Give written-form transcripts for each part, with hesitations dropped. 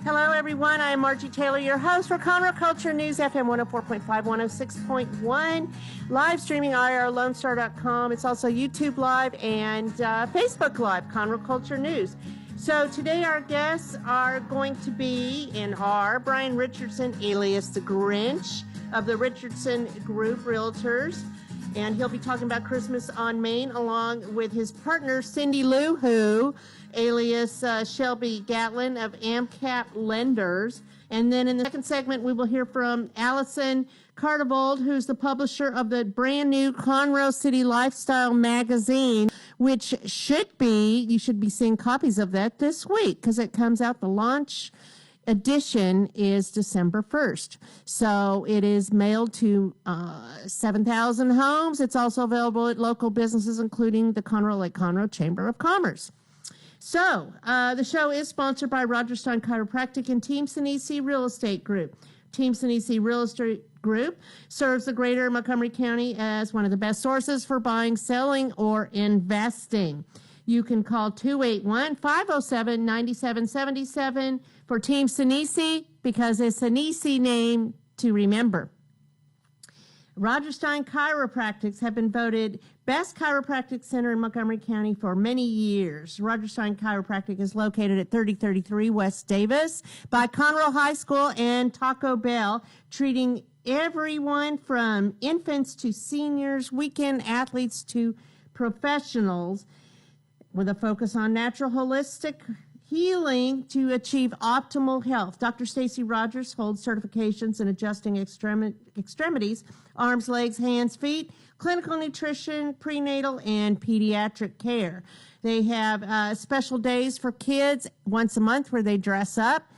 Hello, everyone. I'm Margie Taylor, your host for Conroe Culture News, FM 104.5, 106.1, live streaming irlonestar.com. It's also YouTube Live and Facebook Live, Conroe Culture News. So today our guests are going to be Brian Richardson, alias the Grinch, of the Richardson Group Realtors. And he'll be talking about Christmas on Main along with his partner, Cindy Lou Who, alias Shelby Gatlin of Amcap Lenders. And then in the second segment, we will hear from Alison Kartevold, who's the publisher of the brand new Conroe City Lifestyle magazine, which you should be seeing copies of that this week because it comes out. The launch edition is December 1st. So it is mailed to 7,000 homes. It's also available at local businesses, including the Conroe Lake Conroe Chamber of Commerce. So the show is sponsored by Richardson Chiropractic and Team Sinisi Real Estate Group. Team Sinisi Real Estate Group serves the greater Montgomery County as one of the best sources for buying, selling, or investing. You can call 281-507-9777 for Team Sinisi because it's an easy name to remember. Richardson Chiropractics have been voted best chiropractic center in Montgomery County for many years. Richardson Chiropractic is located at 3033 West Davis by Conroe High School and Taco Bell, treating everyone from infants to seniors, weekend athletes to professionals, with a focus on natural holistic healing to achieve optimal health. Dr. Stacy Rogers holds certifications in adjusting extremities, arms, legs, hands, feet, clinical nutrition, prenatal, and pediatric care. They have special days for kids once a month where they dress up,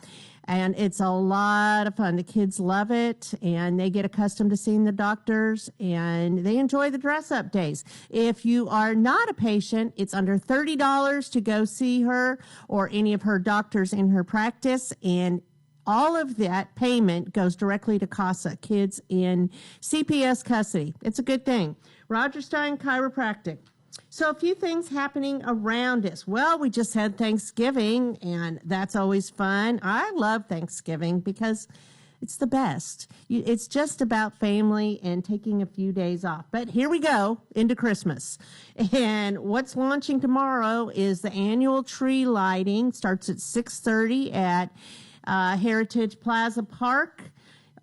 and it's a lot of fun. The kids love it, and they get accustomed to seeing the doctors, and they enjoy the dress-up days. If you are not a patient, it's under $30 to go see her or any of her doctors in her practice, and all of that payment goes directly to CASA, kids in CPS custody. It's a good thing. Richardson Chiropractic. So a few things happening around us. Well, we just had Thanksgiving, and that's always fun. I love Thanksgiving because it's the best. It's just about family and taking a few days off. But here we go into Christmas. And what's launching tomorrow is the annual tree lighting. Starts at 6:30 at Heritage Plaza Park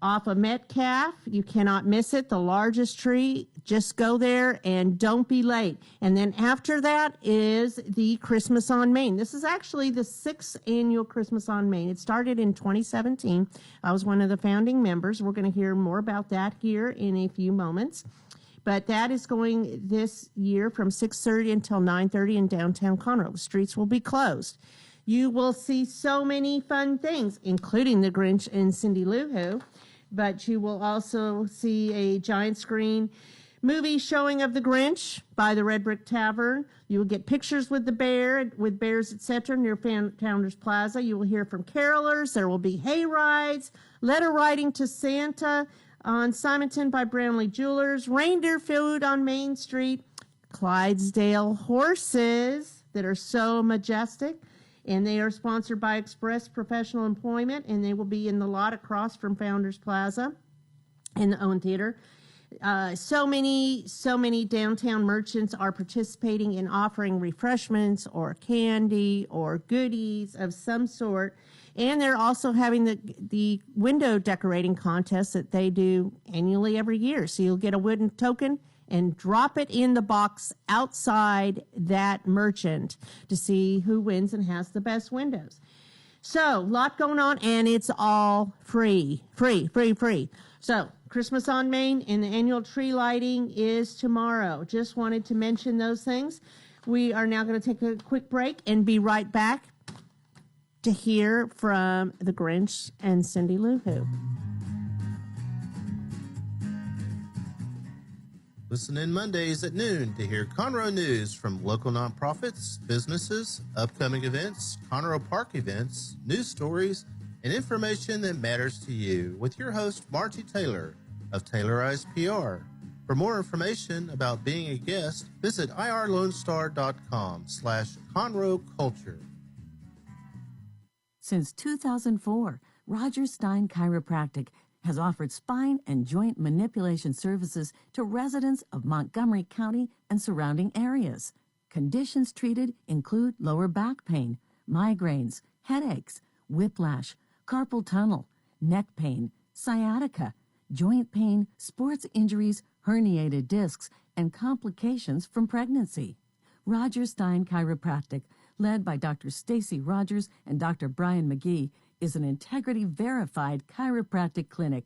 off of Metcalf. You cannot miss it. The largest tree. Just go there and don't be late. And then after that is the Christmas on Main. This is actually the 6th annual Christmas on Main. It started in 2017. I was one of the founding members. We're going to hear more about that here in a few moments. But that is going this year from 6:30 until 9:30 in downtown Conroe. The streets will be closed. You will see so many fun things, including the Grinch and Cindy Lou Who. But you will also see a giant screen movie showing of the Grinch by the Red Brick Tavern. You will get pictures with the bear, with bears, etc. near Founders Plaza. You will hear from carolers. There will be hay rides, letter writing to Santa on Simonton by Brownlee Jewelers, reindeer food on Main Street, Clydesdale horses that are so majestic. And they are sponsored by Express Professional Employment, and they will be in the lot across from Founders Plaza in the Owen Theater. So many downtown merchants are participating in offering refreshments or candy or goodies of some sort. And they're also having the window decorating contest that they do annually every year. So you'll get a wooden token and drop it in the box outside that merchant to see who wins and has the best windows. So, a lot going on, and it's all free. So, Christmas on Main and the annual tree lighting is tomorrow. Just wanted to mention those things. We are now going to take a quick break and be right back to hear from the Grinch and Cindy Lou Who. Listen in Mondays at noon to hear Conroe news from local nonprofits, businesses, upcoming events, Conroe Park events, news stories, and information that matters to you with your host, Margie Taylor of Taylorized PR. For more information about being a guest, visit irlonestar.com/Conroe Culture. Since 2004, Roger Stein Chiropractic has offered spine and joint manipulation services to residents of Montgomery County and surrounding areas. Conditions treated include lower back pain, migraines, headaches, whiplash, carpal tunnel, neck pain, sciatica, joint pain, sports injuries, herniated discs, and complications from pregnancy. Roger Stein Chiropractic, led by Dr. Stacy Rogers and Dr. Brian McGee, is an integrity-verified chiropractic clinic.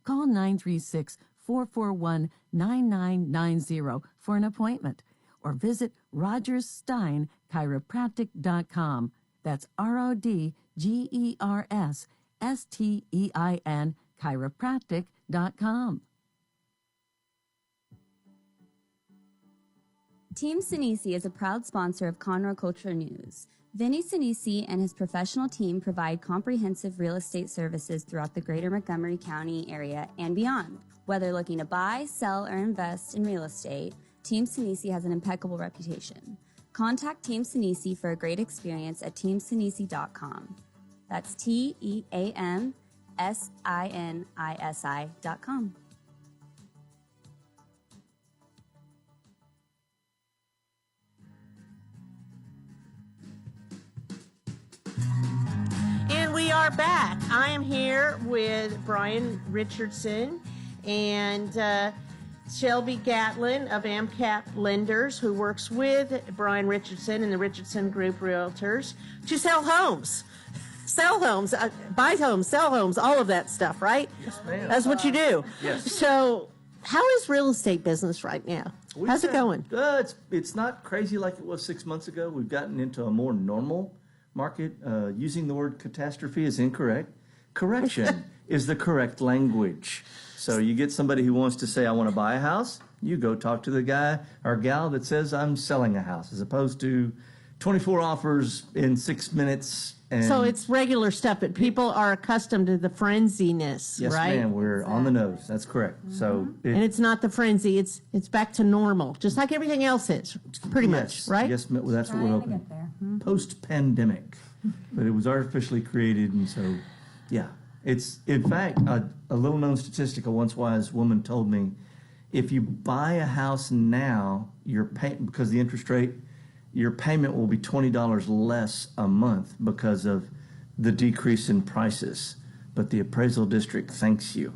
Call 936-441-9990 for an appointment or visit rogerssteinchiropractic.com. That's RODGERSSTEIN chiropractic.com. Team Sinisi is a proud sponsor of Conroe Culture News. Vinny Sinisi and his professional team provide comprehensive real estate services throughout the greater Montgomery County area and beyond. Whether looking to buy, sell, or invest in real estate, Team Sinisi has an impeccable reputation. Contact Team Sinisi for a great experience at teamsinisi.com. That's TEAMSINISI.com. And we are back. I am here with Brian Richardson and Shelby Gatlin of Amcap Lenders, who works with Brian Richardson and the Richardson Group Realtors to sell homes. Sell homes, buy homes, sell homes, all of that stuff, right? Yes, ma'am. That's what you do. Yes. So how is real estate business right now? How's it going? It's not crazy like it was 6 months ago. We've gotten into a more normal market. Using the word catastrophe is incorrect. Correction is the correct language. So you get somebody who wants to say, I want to buy a house, you go talk to the guy or gal that says, I'm selling a house, as opposed to 24 offers in 6 minutes. And So it's regular stuff, but people are accustomed to the frenziness, yes, right? ma'am, we're on the nose. That's correct. So And it's not the frenzy, it's back to normal, just like everything else is, pretty much, right? Yes, ma'am, well, that's what we're Trying to hoping. get there. Post-pandemic, but it was artificially created, and so, yeah. It's, in fact, a little-known statistic, a once-wise woman told me, if you buy a house now, because the interest rate, your payment will be $20 less a month because of the decrease in prices. But the appraisal district thanks you.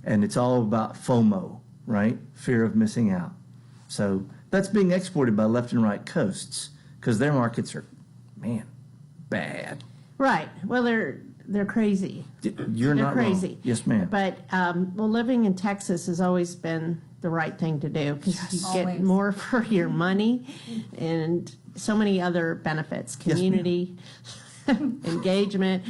And it's all about FOMO, right? Fear of missing out. So that's being exported by left and right coasts because their markets are, man, bad. Right, well, they're crazy. You're They're not crazy. wrong. Yes, ma'am. But, well, living in Texas has always been the right thing to do because you get Always. more for your money and so many other benefits, ma'am. community, engagement,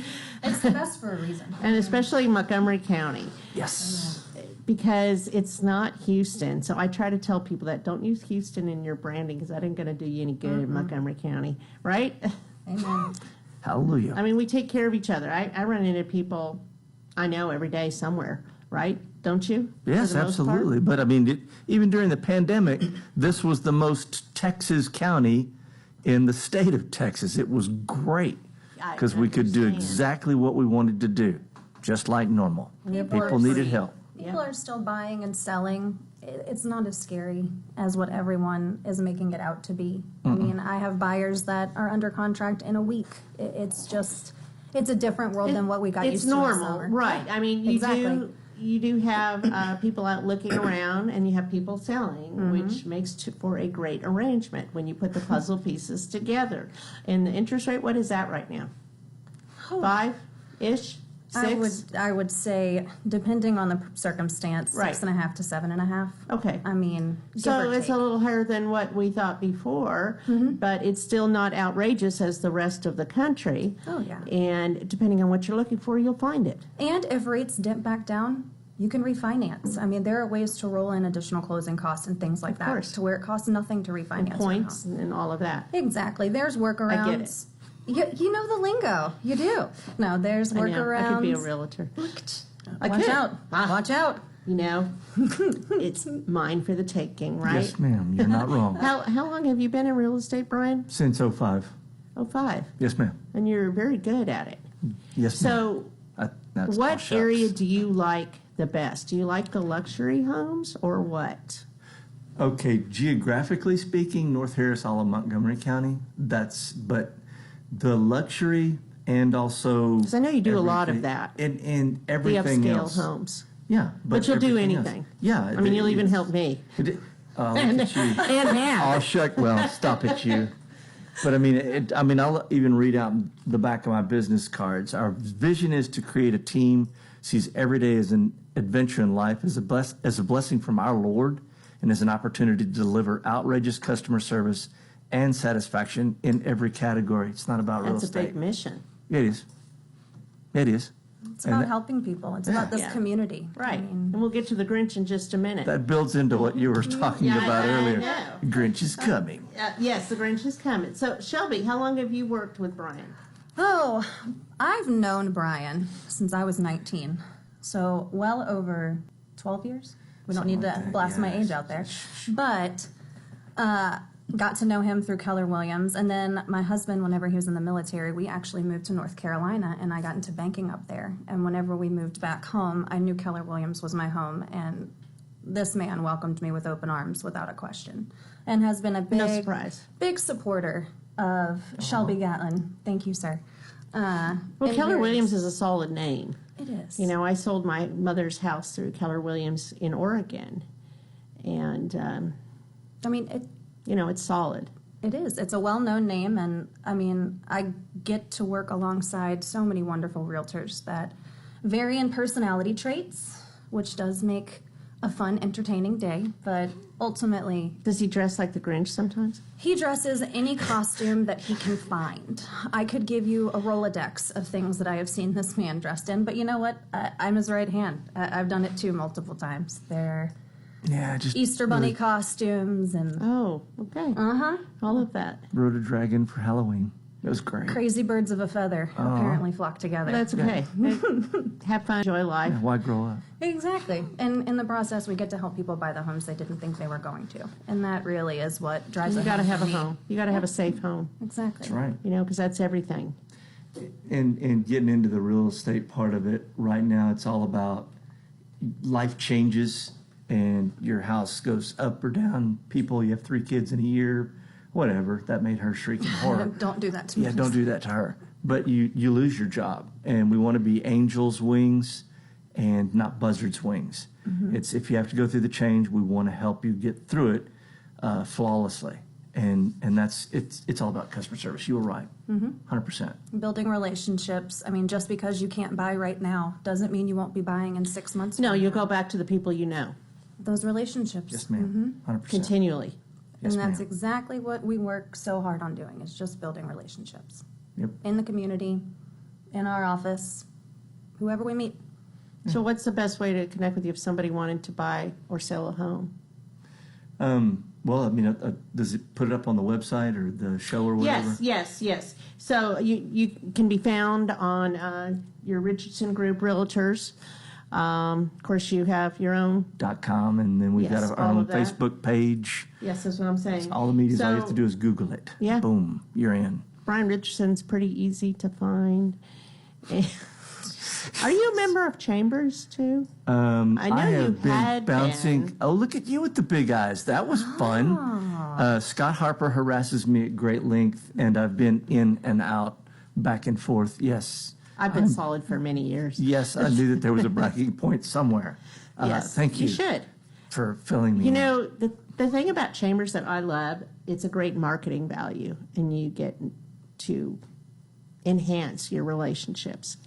It's the best for a reason. and especially Montgomery County Yes. because it's not Houston. So I try to tell people that don't use Houston in your branding because that ain't going to do you any good in Montgomery County, right? Amen. Hallelujah. I mean, we take care of each other. I run into people I know every day somewhere, right? Don't you? For Yes, the most part? absolutely. But I mean, even during the pandemic, this was the most Texas county in the state of Texas. It was great I because we could do understand. exactly what we wanted to do, just like normal. People needed help. People are still buying and selling. It's not as scary as what everyone is making it out to be. I mean, I have buyers that are under contract in a week. It's just, it's a different world than what we got It's used to last normal, summer. right? I mean, Exactly. you do have people out looking around, and you have people selling, Mm-hmm. which makes for a great arrangement when you put the puzzle pieces together. And the interest rate, what is that right now? 5-ish, 6? I would say, depending on the circumstance, Right. 6.5 to 7.5. Okay. I mean, give So or it's take. a little higher than what we thought before, but it's still not outrageous as the rest of the country. Oh, yeah. And depending on what you're looking for, you'll find it. And if rates dip back down, you can refinance. I mean, there are ways to roll in additional closing costs and things like that course. to where it costs nothing to refinance. your Points home. and all of that. Exactly. There's workarounds. I get it. You know the lingo. You do. No, there's I know, workarounds. I could be a realtor. Watch could. out. Ah. Watch out. You know, it's mine for the taking, right? Yes, ma'am. You're not wrong. How long have you been in real estate, Brian? Since 05. 05. Yes, ma'am. And you're very good at it. Yes, ma'am. So, That's all what shucks. area do you like the best? Do you like the luxury homes or what? Okay, geographically speaking, North Harris, all of Montgomery County. But the luxury and also Because I know you do a lot of everything- that. and The everything upscale else. homes. Yeah, But you'll do everything else. anything. Yeah, I mean, you'll even help me. Look at you. And have. Oh, shuck. Well, stop it, you. But I mean, I'll even read out the back of my business cards. Our vision is to create a team sees every day as an adventure in life, as a blessing from our Lord, and as an opportunity to deliver outrageous customer service and satisfaction in every category. It's not about real That's a estate. big mission. It is. It is. It's And about that- helping people. It's about this Yeah. community. Right. I mean, And we'll get to the Grinch in just a minute. That builds into what you were talking Yeah, about I earlier. know. Grinch is coming. Yes, the Grinch is coming. So, Shelby, how long have you worked with Brian? oh, I've known Brian since I was 19. So well over 12 years. We don't need Something to like that, blast my yeah. age out there. But got to know him through Keller Williams. And then my husband, whenever he was in the military, we actually moved to North Carolina and I got into banking up there. And whenever we moved back home, I knew Keller Williams was my home. And this man welcomed me with open arms without a question and has been a No big, surprise. big supporter of Shelby Gatlin. Thank you, sir. Well, and Keller yours. Williams is a solid name. It is. You know, I sold my mother's house through Keller Williams in Oregon. And, I mean, it's solid. it is. It's a well-known name, and I mean, I get to work alongside so many wonderful realtors that vary in personality traits, which does make a fun, entertaining day. But ultimately, Does he dress like the Grinch sometimes? he dresses any costume that he can find. I could give you a Rolodex of things that I have seen this man dressed in, but you know what? I'm his right hand. I've done it too multiple times. They're Yeah, just Easter Bunny costumes and Oh, okay. All of that. rode a dragon for Halloween. It was great. crazy birds of a feather apparently flock together. That's okay. Have fun, enjoy life. Why grow up? Exactly. And in the process, we get to help people buy the homes they didn't think they were going to. And that really is what drives You it got to home have for a me. home. You got to have a safe home, Exactly. That's right. because that's everything. And getting into the real estate part of it, right now it's all about life changes and your house goes up or down. People, you have 3 kids in a year, whatever. That made her shriek in horror. Don't do that to me. Yeah, don't do that to her. But you lose your job, and we want to be angels' wings and not buzzards' wings. It's if you have to go through the change, we want to help you get through it flawlessly, and that's it's all about customer service. You were right, 100%. Building relationships. I mean, just because you can't buy right now doesn't mean you won't be buying in 6 months. No, from you now. go back to the people you know Those relationships. Yes, ma'am, 100%. continually. Yes, and that's ma'am. exactly what we work so hard on doing, is just building relationships. Yep. In the community, in our office, whoever we meet. So, what's the best way to connect with you if somebody wanted to buy or sell a home? Well, I mean, does it put it up on the website or the show or whatever? Yes. So you can be found on your Richardson Group Realtors. Of course, you have your own. .com, and then we've Yes, got our all own of that. Facebook page. Yes, that's what I'm saying. All the media's all you have So, to do is Google it. Yeah. Boom, you're in. Brian Richardson's pretty easy to find. Are you a member of Chambers too? I know have you been had bouncing. been. Oh, look at you with the big eyes. That was fun. Scott Harper harasses me at great length, and I've been in and out, back and forth. Yes. I've been solid for many years. Yes, I knew that there was a bragging point somewhere. Yes, Thank you. You should. For filling me You in. know, the thing about Chambers that I love, it's a great marketing value, and you get to enhance your relationships.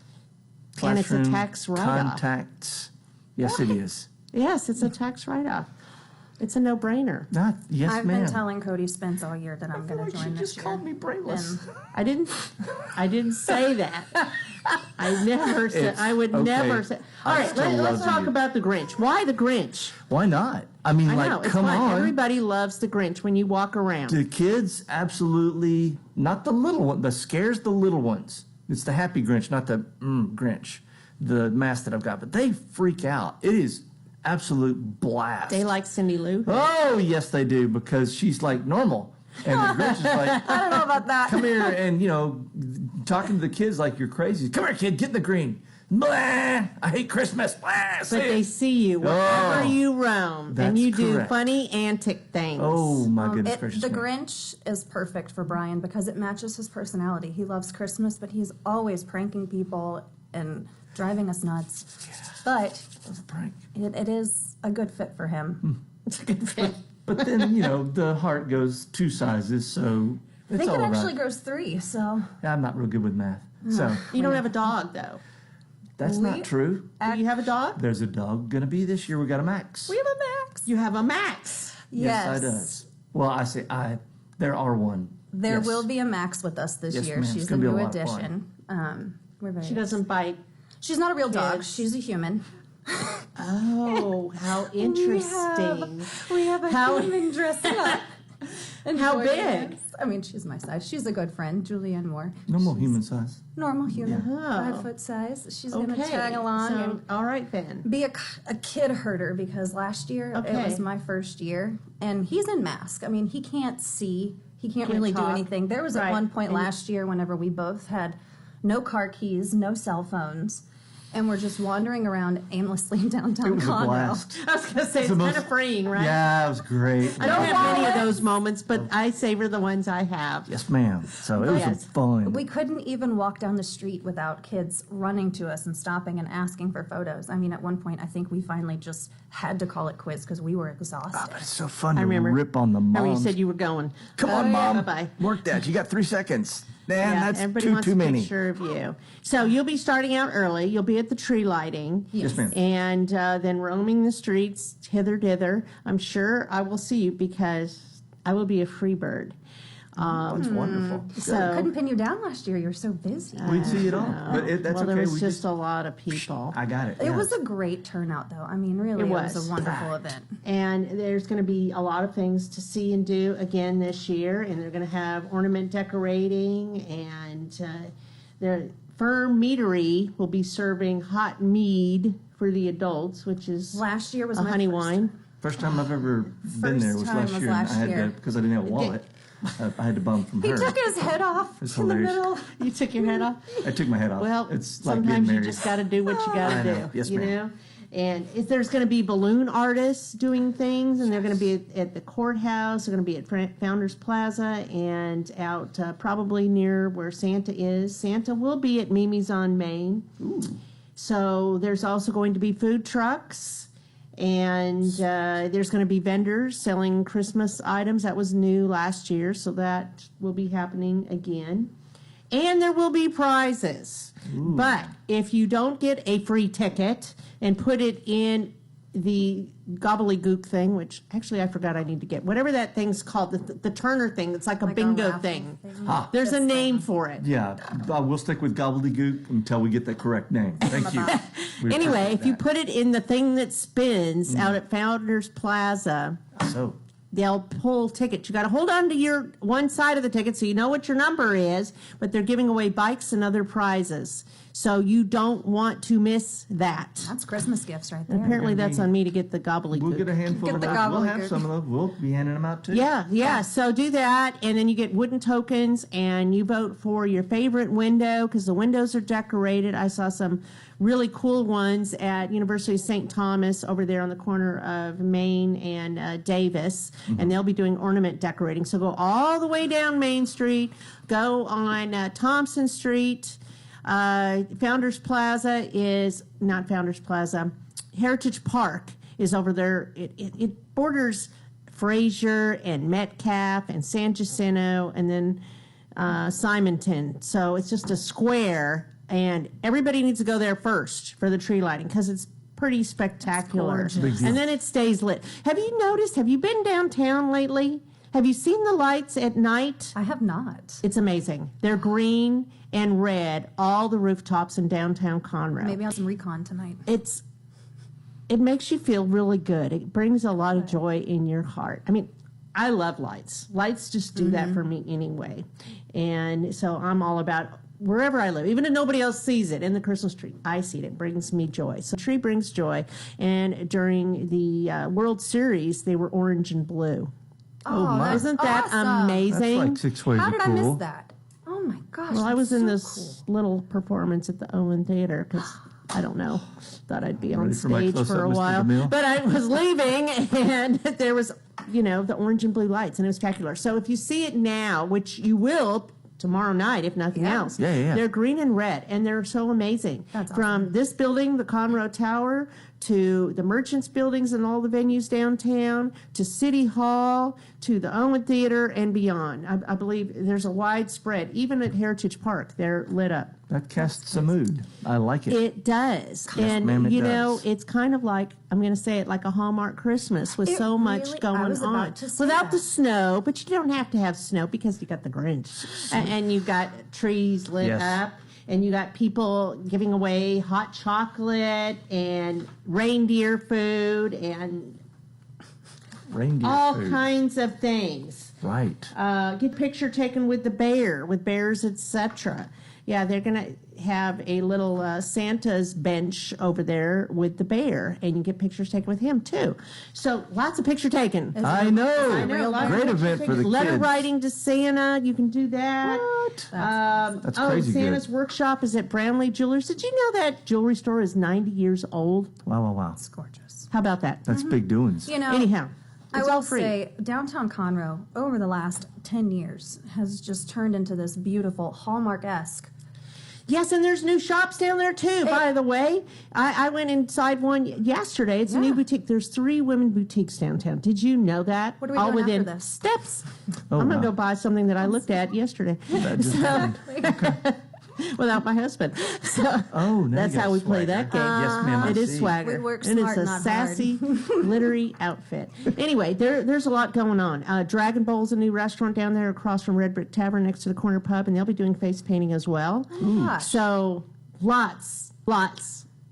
And it's a Classroom tax write-off. Contacts. Yes, it is. Yes, it's a tax write-off. It's a no-brainer. Yes, I've ma'am. been telling Cody Spence all year that I'm going to She join this just year. called me brainless. I didn't say that. I never said. It's- I would okay. never say. All I right, still let's love talk you. about the Grinch. Why the Grinch? Why not? I mean, I like, know it's come fun. on. Everybody loves the Grinch when you walk around. The kids absolutely, not the little one, the scares the little ones. It's the happy Grinch, not the Grinch, the mask that I've got. But they freak out. It is absolute blast. They like Cindy Lou. Oh, yes, they do, because she's like normal. And the Grinch is like, I don't know about that. come here and, talking to the kids like you're crazy. Come here, kid, get in the green. Blah! I hate Christmas. Blah! But they see you wherever you roam, and you do funny, antic things. Oh, my goodness gracious. The Grinch is perfect for Brian because it matches his personality. He loves Christmas, but he's always pranking people and driving us nuts. But it is a good fit for him. It's a good fit. But then, the heart goes 2 sizes, so I think it actually goes 3, so. Yeah, I'm not real good with math. So You don't have a dog, though. that's not true. Do you have a dog? There's a dog going to be this year. We got a Max. We have a Max. You have a Max. Yes, I does. Well, I say there are one. There will be a Max with us this year. ma'am. She's It's a gonna be a new lot of addition. We're very She doesn't bite. She's not a real dog. She's a human. Oh, how interesting. We have a human dressed up. How big? I mean, she's my size. She's a good friend, Julianne Moore. Normal human size. Normal human, Yeah. 5 foot size. She's going to Okay. tag along So, and all right, then. be a kid herder because last year it was my first year, and he's in mask. I mean, he can't see. He can't really do talk. anything. There was at one point last year whenever we both had no car keys, no cell phones, and we're just wandering around aimlessly in downtown It was a Conroe. blast. I was going to say, it's kind of freeing, right? Yeah, it was great. I don't have many of those moments, but I savor the ones I have. Yes, ma'am. So it was fun. We couldn't even walk down the street without kids running to us and stopping and asking for photos. I mean, at one point, I think we finally just had to call it quits because we were exhausted. But it's so fun to remember. rip on the moms. Remember you said you were going. Come on, Mom. Bye-bye. Work that. You got 3 seconds. Man, that's everybody too wants too a many. picture of you. So you'll be starting out early. You'll be at the tree lighting. Yes, ma'am. And then roaming the streets hither dither. I'm sure I will see you because I will be a free bird. That's wonderful. So Couldn't pin you down last year. You're so busy. We'd see it all. But that's well, okay. there was We just a lot of people. I got it. It yeah. was a great turnout, though. I mean, really, it was a wonderful event. And there's going to be a lot of things to see and do again this year. And they're going to have ornament decorating, and their Firm Meadery will be serving hot mead for the adults, which is Last year was a my honey first wine. First time I've ever been there was time last was year. last and I had year. to, because I didn't have a wallet. I had to bum from He her. took his head off It's in the hilarious. middle. You took your head off? I took my head off. Well, it's like getting sometimes you married. just got to do what you got I to know. do. Yes, you ma'am. know? And if there's going to be balloon artists doing things, and they're going to be at the courthouse, they're going to be at Founders Plaza, and out probably near where Santa is. Santa will be at Mimi's on Main. Ooh. So there's also going to be food trucks, and there's going to be vendors selling Christmas items. That was new last year, so that will be happening again. And there will be prizes. Ooh. But if you don't get a free ticket and put it in the gobbledygook thing, which actually I forgot I need to get, whatever that thing's called, the Turner thing, it's like a bingo raffle thing. Ah. There's a name for it. Yeah, we'll stick with gobbledygook until we get the correct name. Thank you. We Anyway, appreciate if you that. put it in the thing that spins out at Founders Plaza, So, they'll pull tickets. You got to hold on to your one side of the ticket so you know what your number is, but they're giving away bikes and other prizes. So you don't want to miss that. That's Christmas gifts right there. Apparently that's on me to get the gobbledygook. we'll get a handful Get of the those. We'll have gobbledygook. some of those. We'll be handing them out too. Yeah. So do that, and then you get wooden tokens, and you vote for your favorite window because the windows are decorated. I saw some really cool ones at University of St. Thomas over there on the corner of Main and Davis, and they'll be doing ornament decorating. So go all the way down Main Street, go on Thompson Street. Founders Plaza is not Founders Plaza. Heritage Park is over there. It borders Fraser and Metcalf and San Jacinto and then Simonton. So it's just a square, and everybody needs to go there first for the tree lighting because it's pretty spectacular. Big deal. And then it stays lit. Have you noticed? Have you been downtown lately? Have you seen the lights at night? I have not. It's amazing. They're green and red, all the rooftops in downtown Conroe. Maybe I'll have some recon tonight. It makes you feel really good. It brings a lot of joy in your heart. I mean, I love lights. Lights just do that for me anyway. And so I'm all about wherever I live, even if nobody else sees it in the Christmas tree, I see it. It brings me joy. So the tree brings joy. And during the World Series, they were orange and blue. Oh, my. Isn't that awesome. amazing? That's like 6 ways How of did cool. I miss that? Oh Oh my gosh. Well, I was that's in so this little performance at the Owen Theater because I don't know, thought I'd be on Ready for my stage close-up, for a Mr. while. DeMille? But I was leaving, and there was, the orange and blue lights, and it was spectacular. So if you see it now, which you will tomorrow night, if nothing else, Yeah. they're green and red, and they're so amazing. That's awesome. From this building, the Conroe Tower, to the Merchants buildings and all the venues downtown, to City Hall, to the Owen Theater, and beyond. I believe there's a wide spread. Even at Heritage Park, they're lit up. That casts a mood. I like it. It does. Yes, And, ma'am, it does. it's kind of like, I'm going to say it like a Hallmark Christmas with It so much really- going I was on. about to say Without the that. snow, but you don't have to have snow because you got the Grinch. And you got trees lit Yes. up. And you got people giving away hot chocolate and reindeer food and Reindeer all food. kinds of things. Right. Get picture taken with the bear, with bears, etc. Yeah, they're going to have a little Santa's bench over there with the bear, and you get pictures taken with him too. So lots of picture taken. I know. I know, lots of Great picture event for the taken. Letter kids. writing to Santa, you can do that. What? That's oh, crazy Santa's good. workshop is at Brownlee Jewelers. Did you know that jewelry store is 90 years old? Wow. It's gorgeous. How about that? That's big doings. You know, Anyhow, I it's will all free. say downtown Conroe over the last 10 years has just turned into this beautiful Hallmark-esque. Yes, and there's new shops down there too, by the way. I went inside one yesterday. It's a new Yeah. boutique. There's 3 women boutiques downtown. Did you know that? What are we All doing after within this? steps. Oh, I'm going wow. to go buy something that I looked at yesterday. That just happened. Without my husband. So Oh, now that's you got how we play swagger. that game. Yes, ma'am. I It is see. swagger. We work and smart, it's a not hard. sassy, glittery outfit. Anyway, there's a lot going on. Dragon Bowl's a new restaurant down there across from Red Brick Tavern next to the corner pub, and they'll be doing face painting as well. Gosh. So lots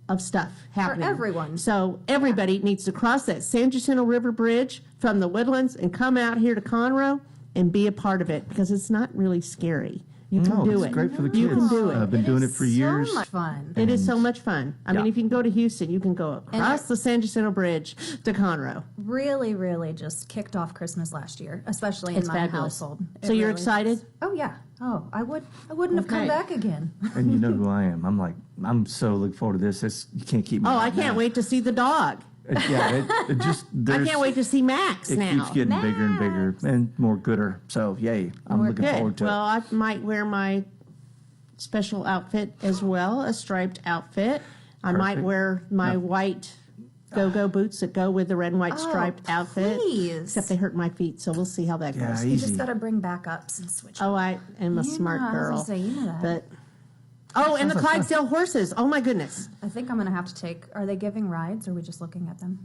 of stuff happening. everyone. So everybody needs to cross that San Jacinto River Bridge from the Woodlands and come out here to Conroe and be a part of it because it's not really scary. You can No, do it's it. great for the kids. You can do it. I've been doing it is for years. So much fun. It is so much fun. I mean, Yeah. if you can go to Houston, you can go across the San Jacinto Bridge to Conroe. Really, really just kicked off Christmas last year, especially It's in my fabulous. household. So It you're really excited? is. Oh yeah. Oh, I wouldn't have come Okay. back again. And you know who I am. I'm so looking forward to this. You can't keep me Oh, out I can't now. wait to see the dog. It just, I can't wait to see Max It now. keeps getting bigger and bigger and more gooder. So, yay. I'm looking Good. forward to Well, I might wear my special outfit as well, a striped outfit. I might Perfect. wear my white go-go boots that go with the red and white striped outfit. please. Except they hurt my feet, so we'll see how that Yeah, goes. You easy. just got to bring backups and switch. Oh, I am a smart know, I was girl. gonna say, you know that. But and the Clydesdale horses. Oh my goodness. I think I'm going to have to take. Are they giving rides, or are we just looking at them?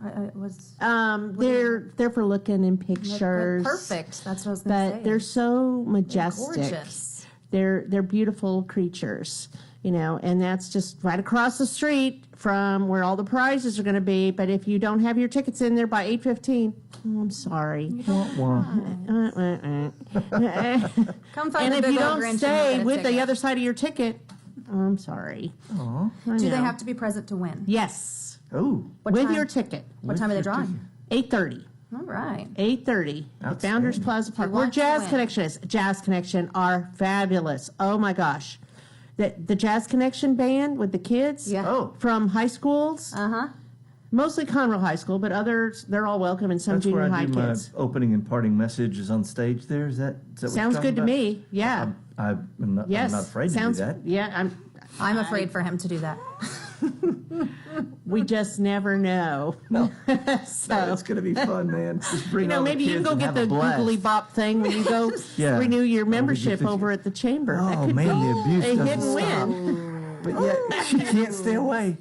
I was They're for looking in pictures. perfect. That's what I was going to say. But they're so majestic. gorgeous. They're beautiful creatures, and that's just right across the street from where all the prizes are going to be. But if you don't have your tickets in there by 8:15, I'm sorry. Well, Come find And the if big you old don't Grinch and stay you'll get a with the ticket. other side of your ticket, I'm sorry. aw. I Do they know. have to be present to win? Yes, Oh, What with time? your ticket. What time are they drawing? 8:30. All right. 8:30 at Founders Plaza Park, you where want to Jazz win. Connection is. Jazz Connection are fabulous. Oh my gosh. The Jazz Connection band with the kids Yeah. Oh. from high schools, Uh-huh. mostly Conroe High School, but others, they're all welcome, and some that's where junior I high do my kids. opening and parting messages on stage there. Is that what Sounds you're talking good to about? me. Yeah. I'm not Yes. afraid Sounds, to do that. Yeah, I'm afraid for him to do that. we just never know. No, So, it's going to be fun, man. Just bring all the maybe you can kids go and get have the a blast. googly bop thing when you go Yeah. renew your Oh, we get membership the- over at the chamber. That Oh, could man, be the abuse a doesn't hidden stop. win. But yet, she can't stay away.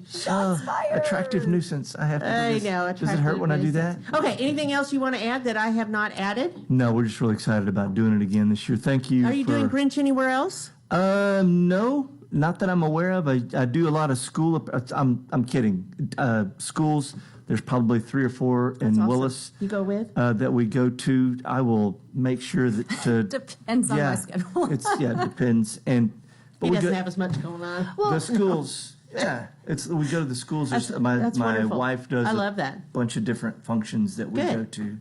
Attractive nuisance. I have to do I this. know. Does it hurt when I do that? Okay. Anything else you want to add that I have not added? No, we're just really excited about doing it again this year. Thank you. Are you doing Grinch anywhere else? No, not that I'm aware of. I do a lot of school. I'm kidding. Schools. There's probably 3 or 4 in awesome. Willis You go with? that we go to. I will make sure that to Depends on my schedule. it depends. But He we doesn't go, have as much going on. the schools. Yeah, we go to the schools. That's My wonderful. wife does. I a love that. bunch of different functions that we Good. go to.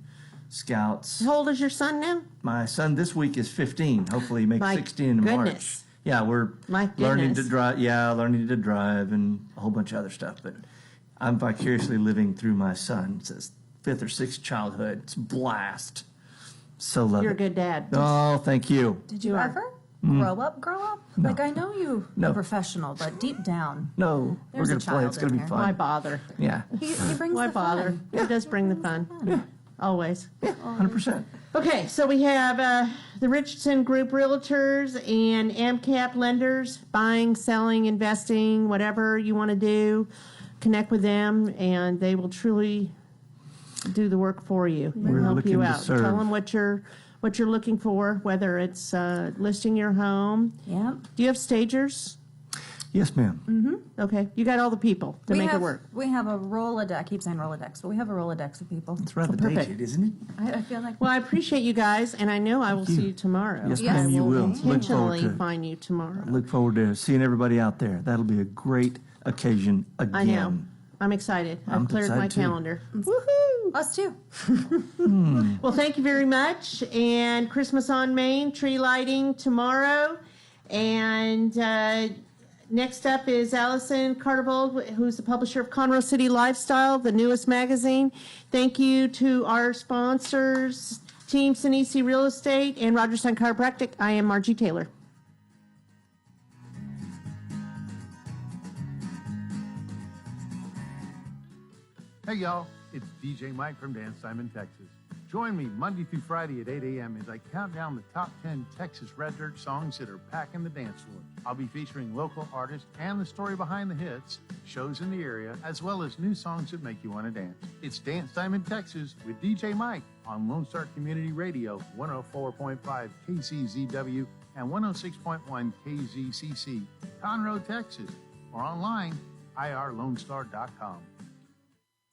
scouts. How old is your son now? My son this week is 15. Hopefully he makes My 16 in March. goodness. Yeah, we're My learning to goodness. drive. Yeah, learning to drive and a whole bunch of other stuff. But I'm vicariously living through my son. It's his 5th or 6th childhood. It's a blast. So love You're a it. good dad. Oh, thank you. Did you You are. ever grow up? No. Like, I know you No. are professional, but deep down, No, There's we're a going to play. It's child going to in be there. Why fun. bother? Yeah, he brings Why the bother? fun. It does bring the fun. yeah, Always. 100%. Okay, so we have the Richardson Group Realtors and Amcap Lenders, buying, selling, investing, whatever you want to do. Connect with them, and they will truly do the work for you and We're help looking you to out. serve. Tell them what you're looking for, whether it's listing your home. Yep. Do you have stagers? Yes, ma'am. Okay, you got all the people to make it work. We have a Rolodex. I keep saying Rolodex, but we have a Rolodex of people. It's rather Perfect. dated, isn't it? I feel like Well, I appreciate you guys, and I know I will you. see you tomorrow. Yes, Yes. ma'am, you I will. Look forward intentionally to it. find you tomorrow. Look forward to seeing everybody out there. That'll be a great occasion again. I know. I'm excited. I'm I've cleared my excited too. calendar. Woohoo! us too. Well, thank you very much. And Christmas on Main, tree lighting tomorrow. And next up is Alison Kartevold, who's the publisher of Conroe City Lifestyle, the newest magazine. Thank you to our sponsors, Team Sinisi Real Estate and Richardson Chiropractic. I am Margie Taylor. Hey y'all, it's DJ Mike from Dan Simon, Texas. Join me Monday through Friday at 8 a.m. as I count down the top 10 Texas Red Dirt songs that are packing the dance floor. I'll be featuring local artists and the story behind the hits, shows in the area, as well as new songs that make you want to dance. It's Dance Time in Texas with DJ Mike on Lone Star Community Radio, 104.5 KCZW and 106.1 KZCC, Conroe, Texas, or online, irlonestar.com.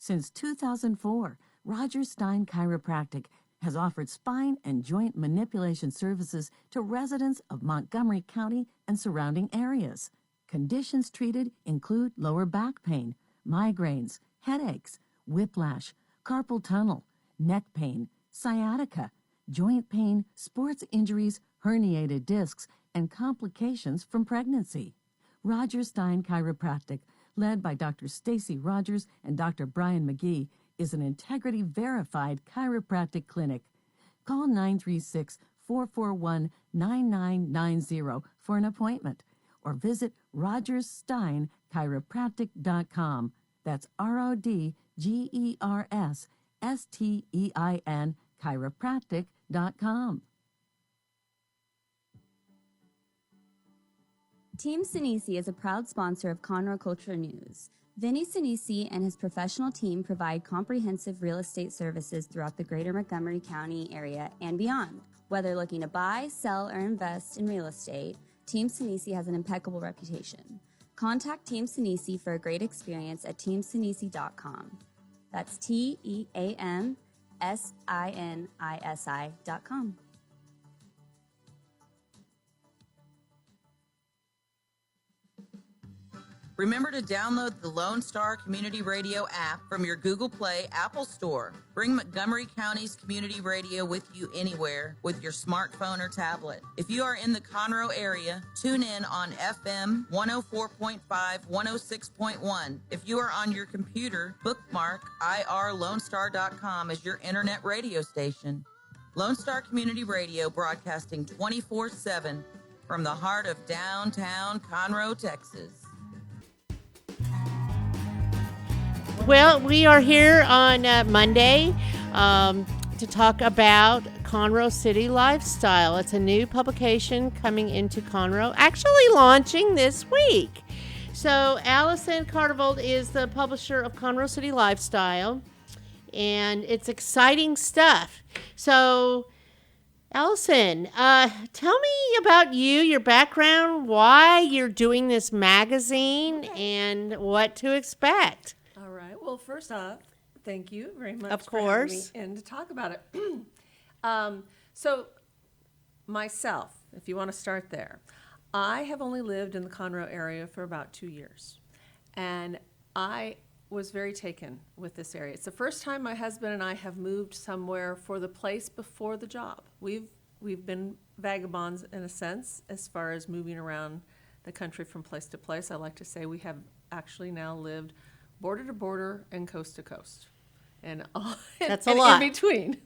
Since 2004, Roger Stein Chiropractic has offered spine and joint manipulation services to residents of Montgomery County and surrounding areas. Conditions treated include lower back pain, migraines, headaches, whiplash, carpal tunnel, neck pain, sciatica, joint pain, sports injuries, herniated discs, and complications from pregnancy. Roger Stein Chiropractic, led by Dr. Stacy Rogers and Dr. Brian McGee, is an integrity-verified chiropractic clinic. Call 936-441-9990 for an appointment or visit rogerssteinchiropractic.com. That's RODGERSSTEIN chiropractic.com. Team Sinisi is a proud sponsor of Conroe Culture News. Vinny Sinisi and his professional team provide comprehensive real estate services throughout the greater Montgomery County area and beyond. Whether looking to buy, sell, or invest in real estate, Team Sinisi has an impeccable reputation. Contact Team Sinisi for a great experience at teamsinisi.com. That's TEAMSINISI.com. Remember to download the Lone Star Community Radio app from your Google Play Apple Store. Bring Montgomery County's community radio with you anywhere with your smartphone or tablet. If you are in the Conroe area, tune in on FM 104.5, 106.1. If you are on your computer, bookmark irlonestar.com as your internet radio station. Lone Star Community Radio, broadcasting 24/7 from the heart of downtown Conroe, Texas. Well, we are here on Monday to talk about Conroe City Lifestyle. It's a new publication coming into Conroe, actually launching this week. So Alison Kartevold is the publisher of Conroe City Lifestyle, and it's exciting stuff. So Alison, tell me about you, your background, why you're doing this magazine, and what to expect. All right. Well, first off, thank you very much Of for having me course. and to talk about it. So myself, if you want to start there, I have only lived in the Conroe area for about 2 years. And I was very taken with this area. It's the first time my husband and I have moved somewhere for the place before the job. We've been vagabonds in a sense as far as moving around the country from place to place. I like to say we have actually now lived border to border and coast to coast. And all, That's and a lot. in between.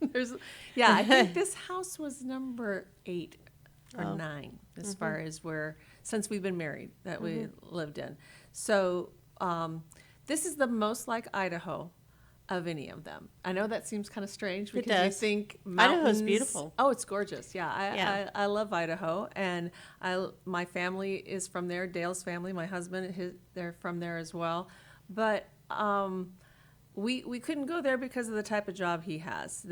I think this house was number 8 or 9 as far as since we've been married, that we lived in. So this is the most like Idaho of any of them. I know that seems kind of strange because you does. think mountains. Idaho's beautiful. Oh, it's gorgeous. Yeah, I love Idaho, and my family is from there. Dale's family, my husband, they're from there as well. But we couldn't go there because of the type of job he has.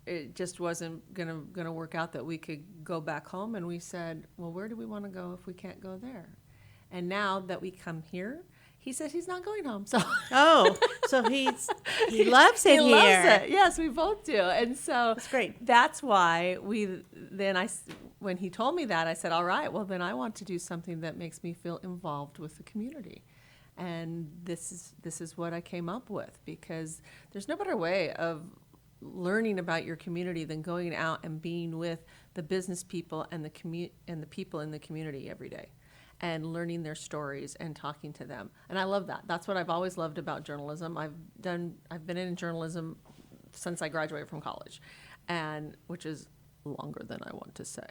It just wasn't gonna work out that we could go back home. And we said, well, where do we want to go if we can't go there? And now that we come here, he said he's not going home. So so he loves it he here. loves it. Yes, we both do. And so That's great. That's why when he told me that, I said, all right, well, then I want to do something that makes me feel involved with the community. And this is what I came up with, because there's no better way of learning about your community than going out and being with the business people and the people in the community every day, and learning their stories and talking to them. And I love that. That's what I've always loved about journalism. I've been in journalism since I graduated from college, and which is longer than I want to say.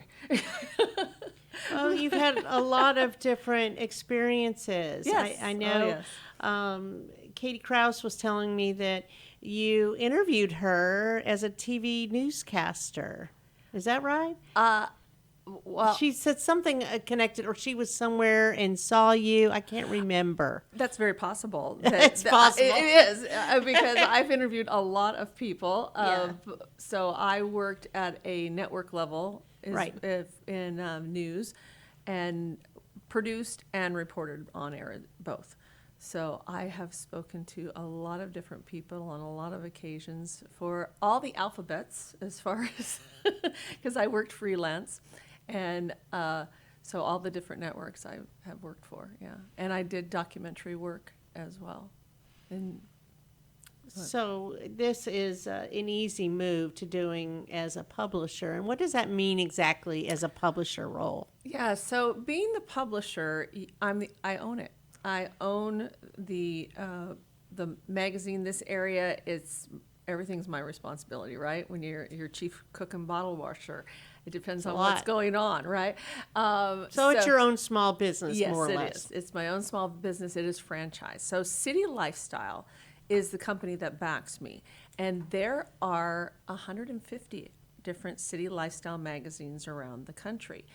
Well, you've had a lot of different experiences. Yes. I know. Oh, yes. Katie Krause was telling me that you interviewed her as a TV newscaster. Is that right? Well, She said something connected, or she was somewhere and saw you. I can't remember. that's very possible. It's possible. It is, because I've interviewed a lot of people. So I worked at a network level in news, and produced and reported on air both. So I have spoken to a lot of different people on a lot of occasions for all the alphabets, as far as because I worked freelance. And so all the different networks I have worked for, yeah. And I did documentary work as well. And So this is an easy move to doing as a publisher. And what does that mean exactly as a publisher role? yeah, so being the publisher, I own it. I own the magazine. This area, everything's my responsibility, right? When you're chief cook and bottle washer, it depends on what's going on, right? So it's your own small business, yes, more or it less. is. It's my own small business. It is franchised. So City Lifestyle is the company that backs me. And there are 150 different city lifestyle magazines around the country.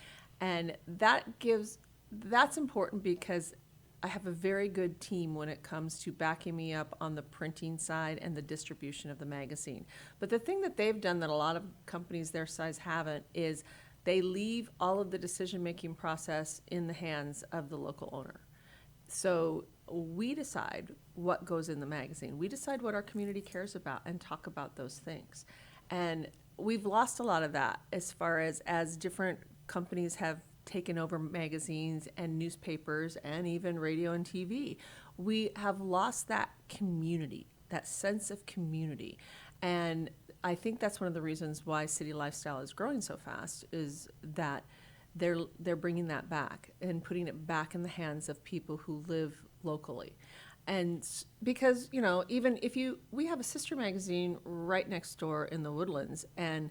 And that's important because I have a very good team when it comes to backing me up on the printing side and the distribution of the magazine. But the thing that they've done that a lot of companies their size haven't is they leave all of the decision-making process in the hands of the local owner. So we decide what goes in the magazine. We decide what our community cares about and talk about those things. And we've lost a lot of that as far as different companies have taken over magazines and newspapers and even radio and TV. We have lost that community, that sense of community. And I think that's one of the reasons why City Lifestyle is growing so fast, is that they're bringing that back and putting it back in the hands of people who live locally. And because, even if we have a sister magazine right next door in the Woodlands, and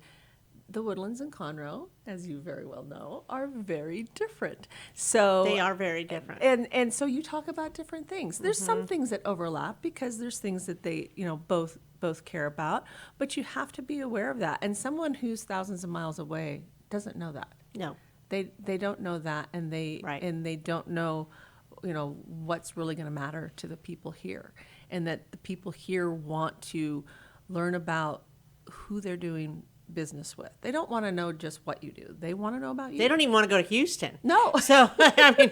the Woodlands and Conroe, as you very well know, are very different. So They are very different. And so you talk about different things. There's some things that overlap because there's things that they, both care about, but you have to be aware of that. And someone who's thousands of miles away doesn't know that. No. They don't know that, and they don't know, what's really going to matter to the people here, and that the people here want to learn about who they're doing business with. They don't want to know just what you do. They want to know about you. They don't even want to go to Houston. No. So, I mean,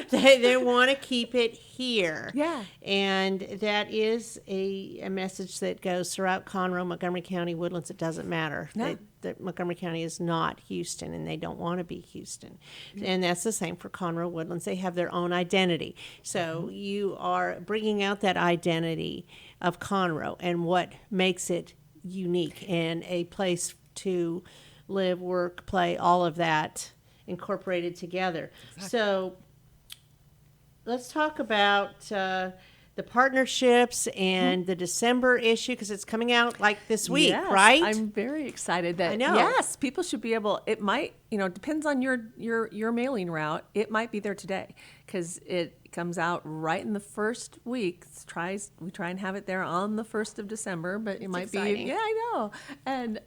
they want to keep it here. Yeah. And that is a message that goes throughout Conroe, Montgomery County, Woodlands. It doesn't matter. No. That Montgomery County is not Houston, and they don't want to be Houston. And that's the same for Conroe, Woodlands. They have their own identity. So you are bringing out that identity of Conroe and what makes it unique and a place to live, work, play, all of that incorporated together. So let's talk about the partnerships and the December issue, because it's coming out like this week, Yes, right? I'm very excited that, I know. yes, people should be able, it might, depends on your mailing route. It might be there today because it comes out right in the first week. We try and have it there on the 1st of December, but it might exciting. be, yeah, I know. And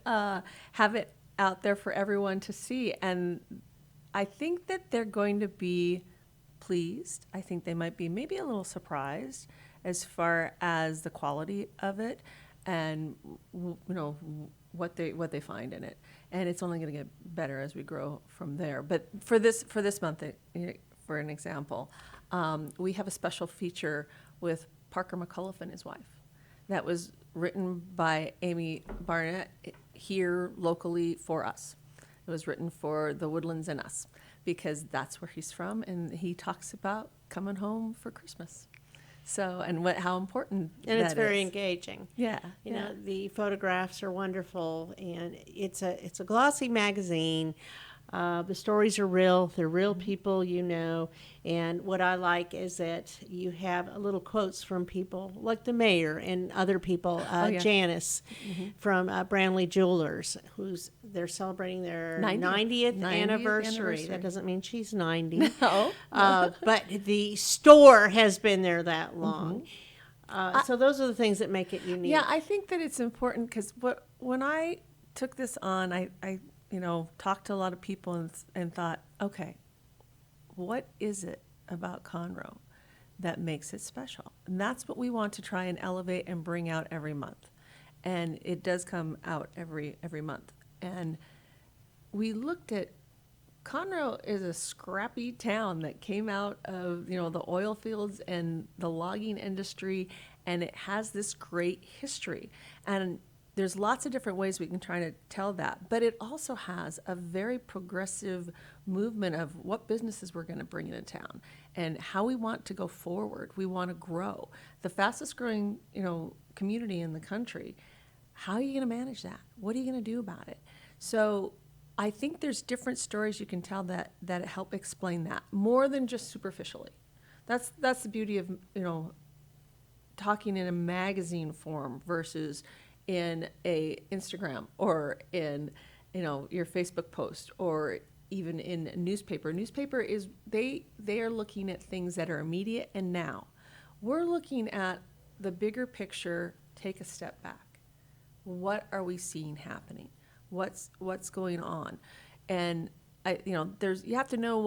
have it out there for everyone to see. And I think that they're going to be pleased. I think they might be maybe a little surprised as far as the quality of it and what they find in it. And it's only going to get better as we grow from there. But for this month, for an example, we have a special feature with Parker McCullough and his wife that was written by Amy Barnett here locally for us. It was written for the Woodlands and us, because that's where he's from, and he talks about coming home for Christmas. So, and how important and it's that very is. engaging. Yeah, You know, the photographs are wonderful, and it's a glossy magazine. The stories are real. They're real people, and what I like is that you have little quotes from people like the mayor and other people. Janice from Branley Jewelers, they're celebrating their 90th anniversary. That doesn't mean she's 90. No. But the store has been there that long. So those are the things that make it unique. Yeah, I think that it's important because when I took this on, I talked to a lot of people and thought, okay, what is it about Conroe that makes it special? And that's what we want to try and elevate and bring out every month. And it does come out every month. And we looked at Conroe is a scrappy town that came out of, the oil fields and the logging industry, and it has this great history. And there's lots of different ways we can try to tell that, but it also has a very progressive movement of what businesses we're going to bring into town and how we want to go forward. We want to grow. The fastest growing, community in the country. How are you going to manage that? What are you going to do about it? So I think there's different stories you can tell that help explain that more than just superficially. That's the beauty of, talking in a magazine form versus in a Instagram or in your Facebook post or even in a newspaper. Newspaper is they are looking at things that are immediate and now. We're looking at the bigger picture, take a step back. What are we seeing happening? What's going on? And you have to know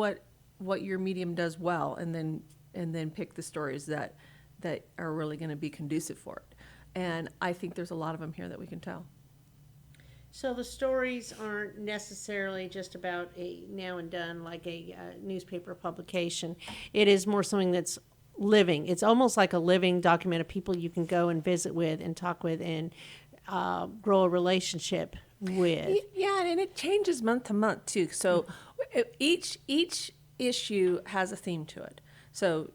what your medium does well and then pick the stories that are really going to be conducive for it. And I think there's a lot of them here that we can tell. So the stories aren't necessarily just about a now and done, like a newspaper publication. It is more something that's living. It's almost like a living document of people you can go and visit with and talk with and grow a relationship with. Yeah, and it changes month to month too. So each issue has a theme to it. So,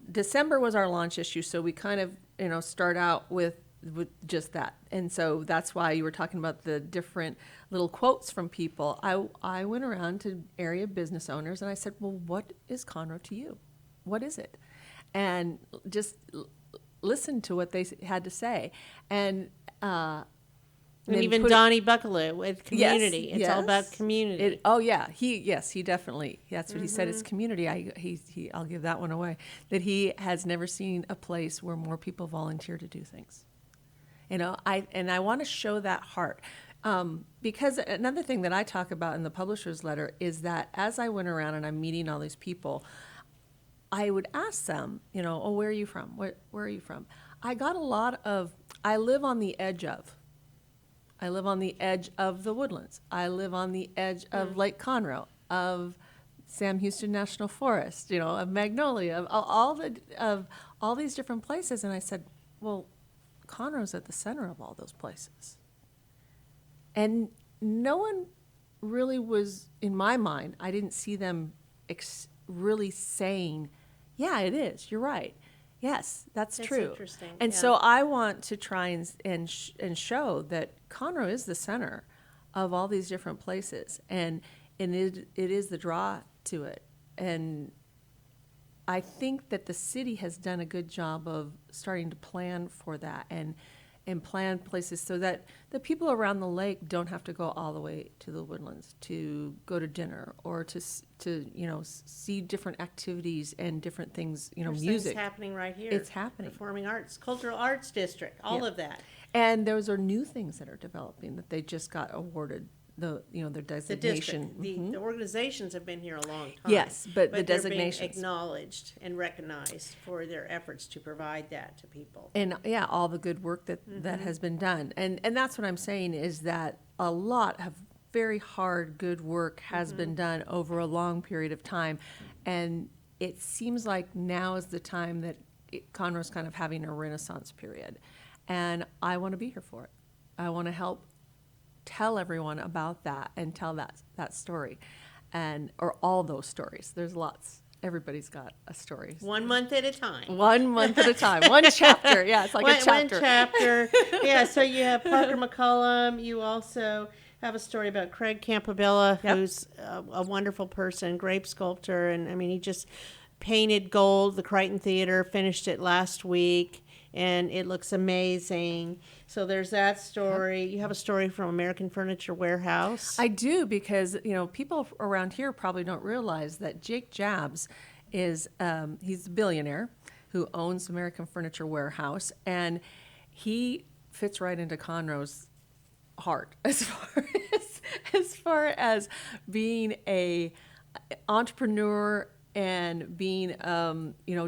December was our launch issue, so we kind of, start out with just that. And so that's why you were talking about the different little quotes from people. I went around to area business owners and I said, well, what is Conroe to you? What is it? And just listen to what they had to say. And even Donnie Bucklew with community. Yes, it's all about community. He definitely, that's what he said, it's community. I'll give that one away. That he has never seen a place where more people volunteer to do things. I want to show that heart. Because another thing that I talk about in the publisher's letter is that as I went around and I'm meeting all these people, I would ask them, where are you from? Where are you from? I got a lot of, I live on the edge of. I live on the edge of the Woodlands. I live on the edge of Lake Conroe, of Sam Houston National Forest, of Magnolia, of all these different places. And I said, well, Conroe's at the center of all those places. And no one really was, in my mind, I didn't see them really saying, yeah, it is, you're right. Yes, that's true. Interesting. And yeah. so I want to try and show that Conroe is the center of all these different places, and it is the draw to it. And I think that the city has done a good job of starting to plan for that and plan places so that the people around the lake don't have to go all the way to the Woodlands to go to dinner or to see different activities and different things, There's music. things happening right here. It's happening. Performing arts, cultural arts district, all of that. And those are new things that are developing that they just got awarded their The designation. district, the organizations have been here a long time. Yes, but the they're designations. being acknowledged and recognized for their efforts to provide that to people. And all the good work that has been done. And that's what I'm saying is that a lot of very hard, good work has been done over a long period of time. And it seems like now is the time that Conroe's kind of having a renaissance period. And I want to be here for it. I want to help tell everyone about that and tell that story, or all those stories. There's lots. Everybody's got a story. 1 month at a time. 1 month at a time. One chapter. Yeah, it's like a chapter. One chapter. Yeah, so you have Parker McCullum. You also have a story about Craig Campobella, who's a wonderful person, grape sculptor. And, I mean, he just painted gold. The Crichton Theater finished it last week, and it looks amazing. So there's that story. You have a story from American Furniture Warehouse. I do, because people around here probably don't realize that Jake Jabs is he's a billionaire who owns American Furniture Warehouse, and he fits right into Conroe's heart as far as being a entrepreneur and being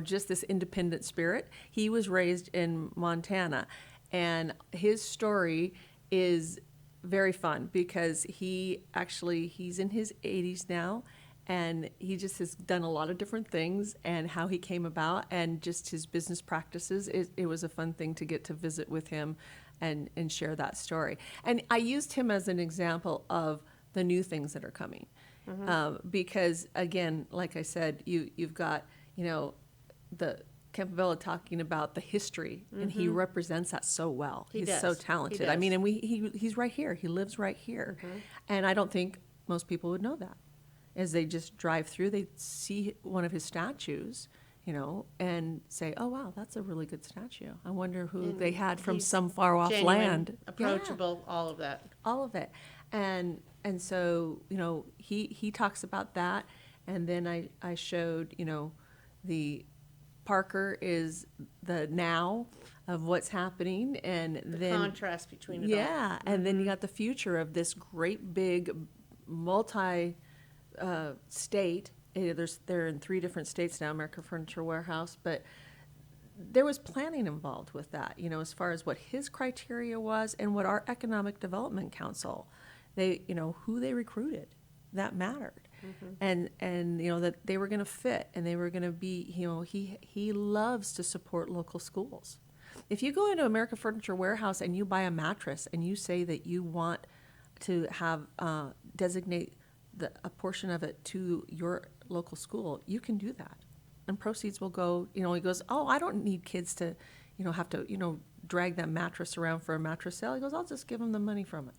just this independent spirit. He was raised in Montana. And his story is very fun because he's in his 80s now, and he just has done a lot of different things, and how he came about and just his business practices. It was a fun thing to get to visit with him and share that story. And I used him as an example of the new things that are coming. Because, again, like I said, you've got, the Campobella talking about the history, and he represents that so well. He's so talented. He does. I mean, and he's right here. He lives right here. And I don't think most people would know that. As they just drive through, they see one of his statues, and say, oh, wow, that's a really good statue. I wonder who they had from some far-off Genuine, land. approachable, all of that. All of it. And so, he talks about that. And then I showed, the Parker is the now of what's happening, and The contrast between it all. yeah, and then you got the future of this great big multi state. They're in 3 different states now, American Furniture Warehouse, but there was planning involved with that, as far as what his criteria was and what our Economic Development Council, who they recruited, that mattered. And that they were going to fit, and they were going to be, he loves to support local schools. If you go into American Furniture Warehouse and you buy a mattress and you say that you want to have designate a portion of it to your local school, you can do that, and proceeds will go. He goes, oh, I don't need kids to, have to, drag that mattress around for a mattress sale. He goes, I'll just give them the money from it,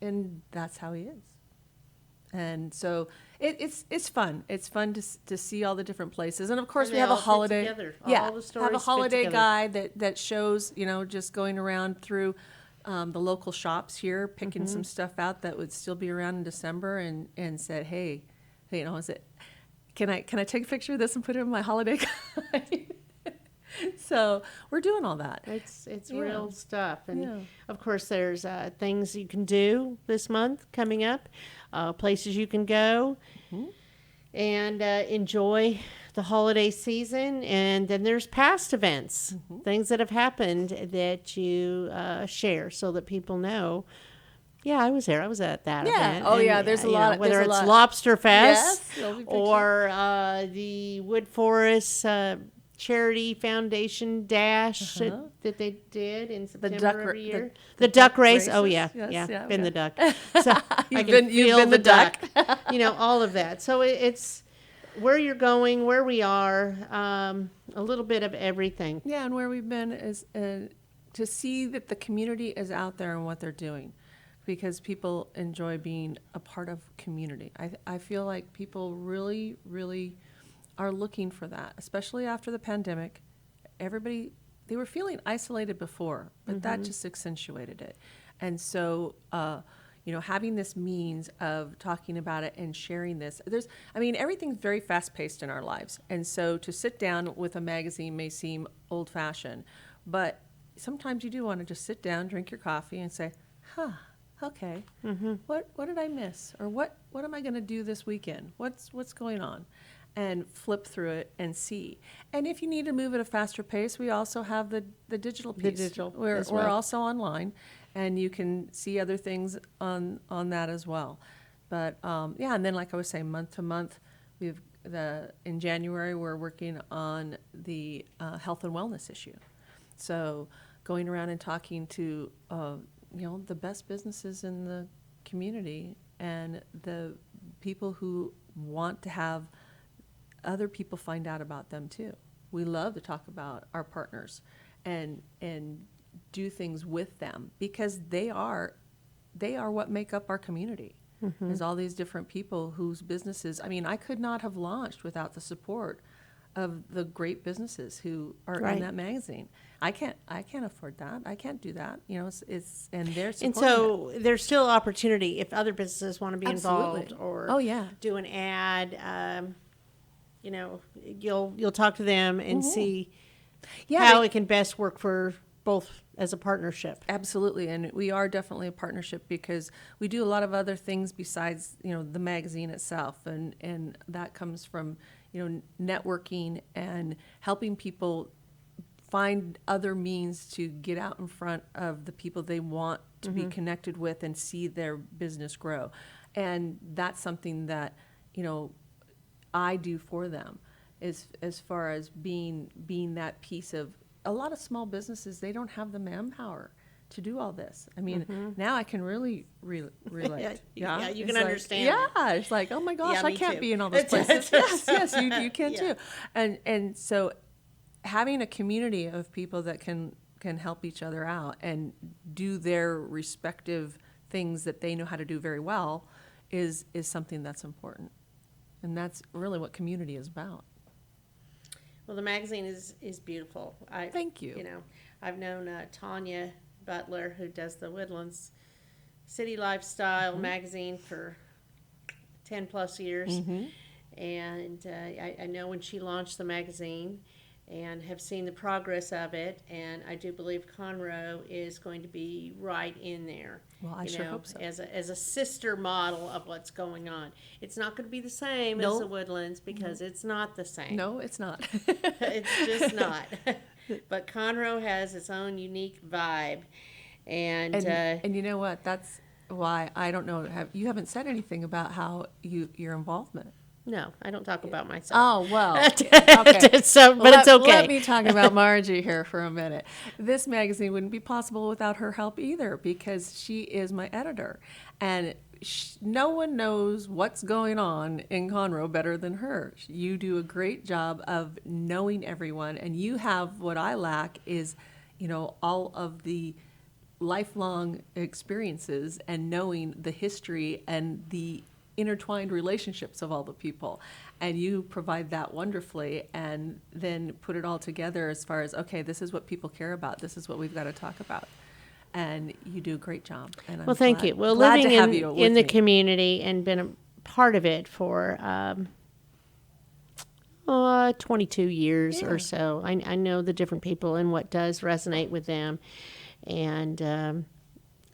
and that's how he is. And so it's fun. It's fun to see all the different places. And of course, And we they have a all fit holiday. together. Yeah, All the stories have a fit holiday together. guide that shows, just going around through the local shops here, picking some stuff out that would still be around in December, and said, hey, is it? Can I take a picture of this and put it in my holiday guide? So we're doing all that. It's real stuff. And Yeah. of course, there's things you can do this month coming up, places you can go. and enjoy the holiday season. And then there's past events, things that have happened that you share so that people know. Yeah, I was there. I was at that event. Oh, And, yeah, there's a lot. Whether There's a it's lot. Lobster Fest Yes, there'll be pictures. or the Wood Forest Charity Foundation Dash that they did in September duck every ra- year. the The duck duck race. Oh, races. yeah. Yes, yeah. yeah, Been yeah. the duck. So I You've can been feel the duck. all of that. So it's where you're going, where we are, a little bit of everything. Yeah, and where we've been is to see that the community is out there and what they're doing, because people enjoy being a part of community. I feel like people really, really are looking for that, especially after the pandemic. Everybody, they were feeling isolated before, but that just accentuated it. And so, having this means of talking about it and sharing this, everything's very fast-paced in our lives. And so to sit down with a magazine may seem old-fashioned, but sometimes you do want to just sit down, drink your coffee, and say, okay, what did I miss? Or what am I going to do this weekend? What's going on? And flip through it and see. And if you need to move at a faster pace, we also have the digital piece. digital We're as well. also online, and you can see other things on that as well. But and then like I was saying, month to month, in January we're working on the health and wellness issue. So going around and talking to the best businesses in the community and the people who want to have other people find out about them too. We love to talk about our partners and do things with them, because they are what make up our community. There's all these different people whose businesses, I could not have launched without the support of the great businesses who are Right. in that magazine. I can't afford that. I can't do that. It's and they're And supporting so there's still opportunity if other businesses want to be Absolutely. involved or Oh, yeah. do an ad. You'll talk to them and see how it can best work for both as a partnership. Absolutely, and we are definitely a partnership because we do a lot of other things besides the magazine itself, and that comes from networking and helping people find other means to get out in front of the people they want to be connected with and see their business grow, and that's something that I do for them, as far as being that piece of. A lot of small businesses, they don't have the manpower to do all this. Now I can really relate. Yeah, you It's can like, understand Yeah, it's like, oh my gosh, Yeah, I me can't too. be in all those places. yes, you can Yeah. too. And so having a community of people that can help each other out and do their respective things that they know how to do very well is something that's important. And that's really what community is about. Well, the magazine is beautiful. Thank you. I've known Tanya Butler, who does the Woodlands City Lifestyle magazine for 10 plus years. And I know when she launched the magazine and have seen the progress of it. And I do believe Conroe is going to be right in there. Well, I sure hope so. As a sister model of what's going on. It's not going to be the same as No. the Woodlands because it's not the same. No, it's not. It's just not. But Conroe has its own unique vibe. And you know what? That's why I don't know. You haven't said anything about how your involvement. no, I don't talk about myself. Oh, well. Okay. It's okay. Let me talk about Margie here for a minute. This magazine wouldn't be possible without her help either, because she is my editor. And no one knows what's going on in Conroe better than her. You do a great job of knowing everyone, and you have what I lack is, all of the lifelong experiences and knowing the history and the intertwined relationships of all the people, and you provide that wonderfully, and then put it all together as far as, okay, this is what people care about, this is what we've got to talk about, and you do a great job. And I'm Well, thank glad- you. Well, glad living to have you in with the me. community and been a part of it for 22 years or so, I know the different people and what does resonate with them. And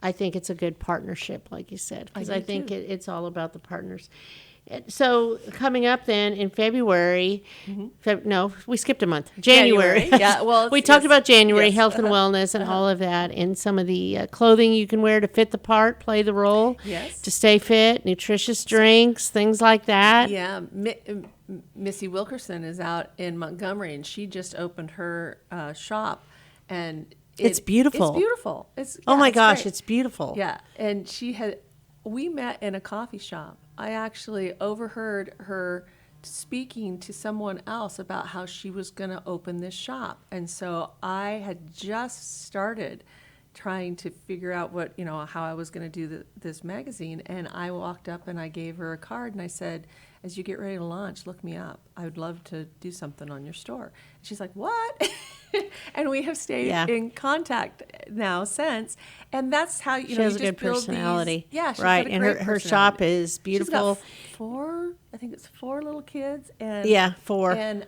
I think it's a good partnership, like you said, because I I do think too. it's all about the partners. So coming up then in February, no, we skipped a month. January. Yeah, well, we talked about January, yes. health and wellness and all of that, and some of the clothing you can wear to fit the part, play the role, Yes. to stay fit, nutritious drinks, things like that. Yeah, Missy Wilkerson is out in Montgomery, and she just opened her shop, and It's beautiful. It's beautiful. Oh my it's gosh, great. it's beautiful. Yeah, and we met in a coffee shop. I actually overheard her speaking to someone else about how she was going to open this shop. And so I had just started trying to figure out how I was going to do this magazine. And I walked up and I gave her a card and I said, as you get ready to launch, look me up. I would love to do something on your store. And she's like, what? And we have stayed in contact now since. And that's how, She has a good build personality. She's right. got a And great her shop personality. is beautiful. She's got four little kids. And four. And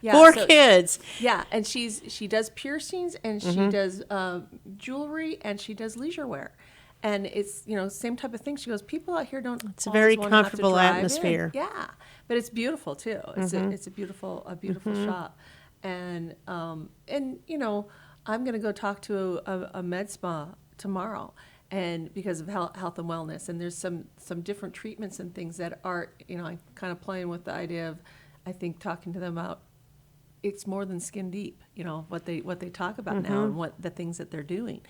Four kids. Yeah, and she does piercings and she does jewelry and she does leisure wear. And it's, same type of thing. She goes, people out here don't. It's a very always wanna have to comfortable drive atmosphere. in. Yeah, but it's beautiful too. It's a beautiful shop, and I'm going to go talk to a med spa tomorrow, and because of health and wellness, and there's some different treatments and things that are, I'm kind of playing with the idea of, I think talking to them about. It's more than skin deep, what they talk about now and what the things that they're doing,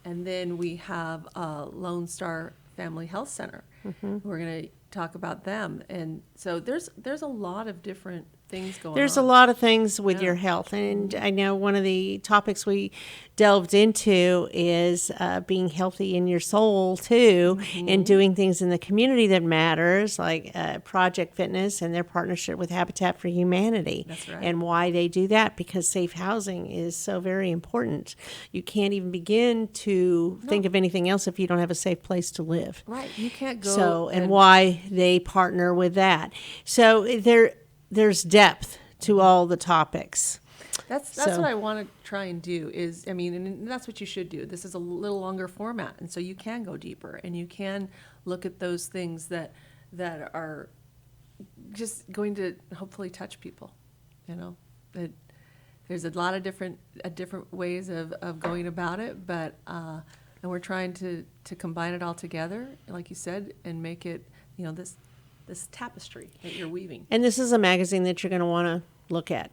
and then we have Lone Star Family Health Center. We're going to talk about them, and so there's a lot of different things going on. There's a lot of things with your health, and I know one of the topics we delved into is being healthy in your soul too, and doing things in the community that matters, like Project Fitness and their partnership with Habitat for Humanity. That's right. And why they do that, because safe housing is so very important. You can't even begin to think of anything else if you don't have a safe place to live. Right, you can't go. So, and why they partner with that. So there's depth to all the topics. That's what I want to try and do is, and that's what you should do. This is a little longer format, and so you can go deeper, and you can look at those things that are just going to hopefully touch people. There's a lot of different ways of going about it, but and we're trying to combine it all together, like you said, and make it this tapestry that you're weaving. And this is a magazine that you're going to want to look at.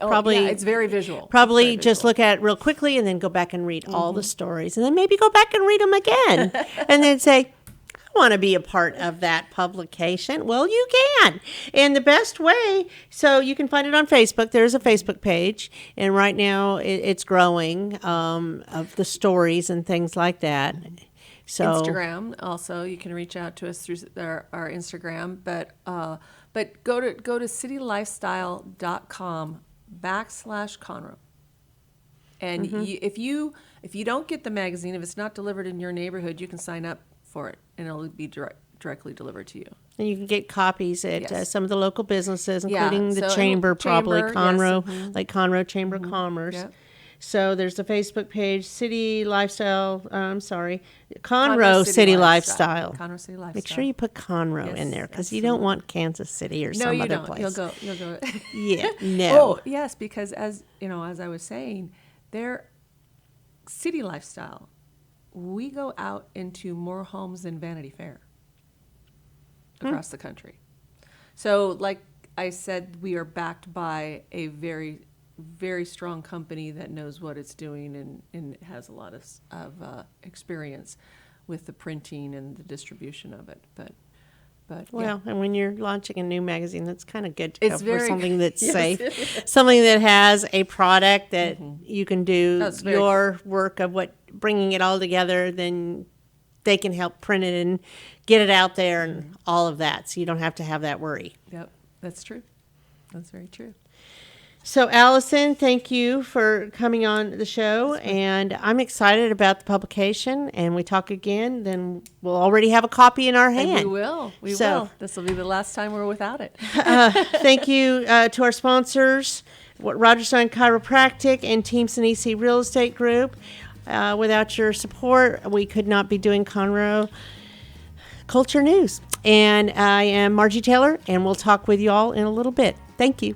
It's very visual. Probably just look at it real quickly and then go back and read all the stories, and then maybe go back and read them again, and then say, I want to be a part of that publication. Well, you can. And the best way, so you can find it on Facebook. There's a Facebook page, and right now it's growing of the stories and things like that. So Instagram also, you can reach out to us through our Instagram, but go to citylifestyle.com/Conroe. And if you don't get the magazine, if it's not delivered in your neighborhood, you can sign up for it, and it'll be directly delivered to you. And you can get copies at some of the local businesses, Yeah, including the so chamber, probably Chamber, Conroe, yes, like Conroe Chamber of Commerce. Yep. So there's the Facebook page, Conroe City Lifestyle. Conroe City Lifestyle. Make sure you put Conroe in there, because you don't want Kansas City or some other place. You'll go. Yeah, no. Oh, yes, because as I was saying, their City Lifestyle, we go out into more homes than Vanity Fair across the country. So, like I said, we are backed by a very, very strong company that knows what it's doing and has a lot of experience with the printing and the distribution of it. But Well, and when you're launching a new magazine, that's kind of good to It's go for very something that's yes. safe, something that has a product that you can do That's very your work of bringing it all together. Then they can help print it and get it out there and all of that, so you don't have to have that worry. Yep, that's true. That's very true. So, Alison, thank you for coming on the show, and I'm excited about the publication. And we talk again, then we'll already have a copy in our hand. And we will. We will. This will be the last time we're without it. Thank you to our sponsors, Roger Stein Chiropractic and Team Sinisi Real Estate Group. Without your support, we could not be doing Conroe Culture News. And I am Margie Taylor, and we'll talk with you all in a little bit. Thank you.